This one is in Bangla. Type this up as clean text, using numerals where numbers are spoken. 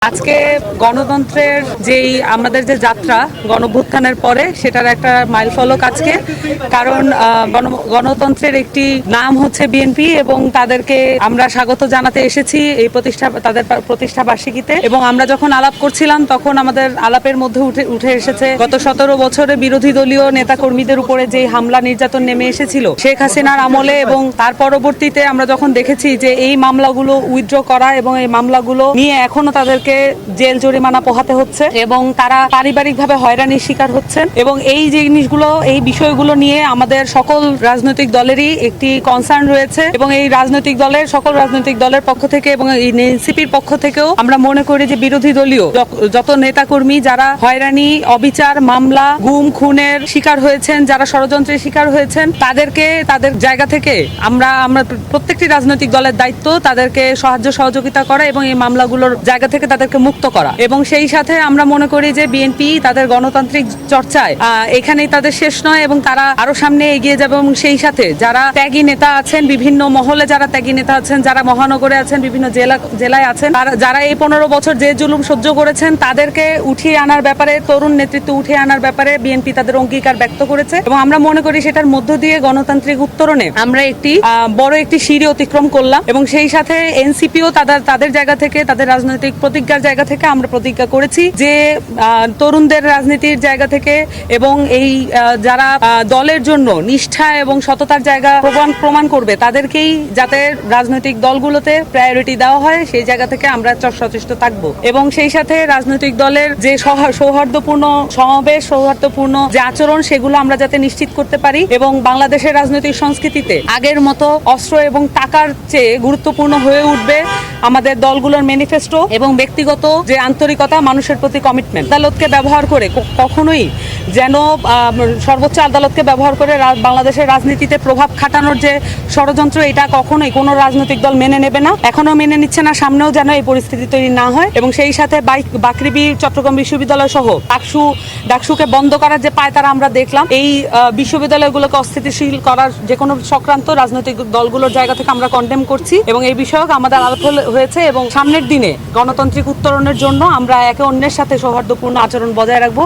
আজকে গণতন্ত্রের যেই আমাদের যে যাত্রা গণঅভ্যুত্থানের পরে সেটার একটা মাইলফলক আজকে। কারণ গণতন্ত্রের একটি নাম হচ্ছে বিএনপি এবং তাদেরকে আমরা স্বাগত জানাতে এসেছি এই তাদের প্রতিষ্ঠা বার্ষিকীতে। এবং আমরা যখন আলাপ করছিলাম তখন আমাদের আলাপের মধ্যে উঠে এসেছে গত 17 বছরে বিরোধী দলীয় নেতা কর্মীদের উপরে যে হামলা নির্যাতন নেমে এসেছিল শেখ হাসিনার আমলে, এবং তার পরবর্তীতে আমরা যখন দেখেছি যে এই মামলাগুলো উইথড্র করা এবং এই মামলাগুলো নিয়ে এখনো তাদেরকে জেল জরিমানা পোহাতে হচ্ছে এবং তারা পারিবারিকভাবে হয়রানির শিকার হচ্ছেন। এবং এই জিনিসগুলো, এই বিষয়গুলো নিয়ে আমাদের সকল রাজনৈতিক দলেরই একটি কনসার্ন রয়েছে এবং এই সকল রাজনৈতিক দলের পক্ষ থেকে এবং এই এনসিপির পক্ষ থেকেও আমরা মনে করি যে বিরোধী দলীয় যত নেতাকর্মী যারা হয়রানি, অবিচার, মামলা, গুম খুনের শিকার হয়েছেন, যারা ষড়যন্ত্রের শিকার হয়েছেন, তাদেরকে তাদের জায়গা থেকে আমরা প্রত্যেকটি রাজনৈতিক দলের দায়িত্ব তাদেরকে সাহায্য সহযোগিতা করা এবং এই মামলাগুলোর জায়গা থেকে তাদেরকে মুক্ত করা। এবং সেই সাথে আমরা মনে করি যে বিএনপি তাদের গণতান্ত্রিক চর্চায় এখানেই তাদের শেষ নয় এবং তারা আরো সামনে এগিয়ে যাবে। এবং সেই সাথে যারা ত্যাগী নেতা আছেন, বিভিন্ন মহলে যারা ত্যাগী নেতা আছেন, যারা মহানগরে আছেন, বিভিন্ন জেলায় আছেন, যারা এই 15 বছর যে জুলুম সহ্য করেছেন তাদেরকে উঠিয়ে আনার ব্যাপারে, তরুণ নেতৃত্ব উঠিয়ে আনার ব্যাপারে বিএনপি তাদের অঙ্গীকার ব্যক্ত করেছে। এবং আমরা মনে করি সেটার মধ্য দিয়ে গণতান্ত্রিক উত্তরণে আমরা বড় একটি সিঁড়ি অতিক্রম করলাম। এবং সেই সাথে এনসিপিও তাদের জায়গা থেকে, তাদের রাজনৈতিক প্রতিজ্ঞার জায়গা থেকে আমরা প্রতিজ্ঞা করেছি যে তরুণদের রাজনীতির জায়গা থেকে এবং এই যারা দলের জন্য নিষ্ঠা এবং সততার জায়গা প্রমাণ করবে তাদেরকেই যাতে রাজনৈতিক দলগুলোতে প্রায়োরিটি দেওয়া হয়, সেই জায়গা থেকে আমরা সচেষ্ট থাকবো। এবং সেই সাথে রাজনৈতিক দলের যে সৌহার্দ্যপূর্ণ সমাবেশ, সৌহার্দ্যপূর্ণ যে আচরণ, সেগুলো আমরা যাতে নিশ্চিত করতে পারি এবং বাংলাদেশের রাজনৈতিক সংস্কৃতিতে আগের মতো অস্ত্র এবং টাকার চেয়ে গুরুত্বপূর্ণ হয়ে উঠবে আমাদের দলগুলোর ম্যানিফেস্টো এবং ব্যক্তিগত যে আন্তরিকতা, মানুষের প্রতি কমিটমেন্ট। আদালতকে ব্যবহার করে কখনোই যেন সর্বোচ্চ আদালতকে ব্যবহার করে বাংলাদেশের রাজনীতিতে প্রভাব খাটানোর যে ষড়যন্ত্র, এটা কখনোই কোনো রাজনৈতিক দল মেনে নেবে না, এখনো মেনে নিচ্ছে না, সামনেও যেন এই পরিস্থিতি তৈরি না হয়। এবং সেই সাথে বাকৃবি চট্টগ্রাম বিশ্ববিদ্যালয় সহ ডাকসুকে বন্ধ করার যে পায়তারা আমরা দেখলাম, এই বিশ্ববিদ্যালয়গুলোকে অস্থিতিশীল করার যে কোনো চক্রান্ত রাজনৈতিক দলগুলোর জায়গা থেকে আমরা কন্ডেম করছি এবং এই বিষয়ক আমাদের আলাপ হয়েছে। এবং সামনের দিনে গণতান্ত্রিক উত্তরণের জন্য আমরা একে অন্যের সাথে সৌহার্দ্যপূর্ণ আচরণ বজায় রাখবো।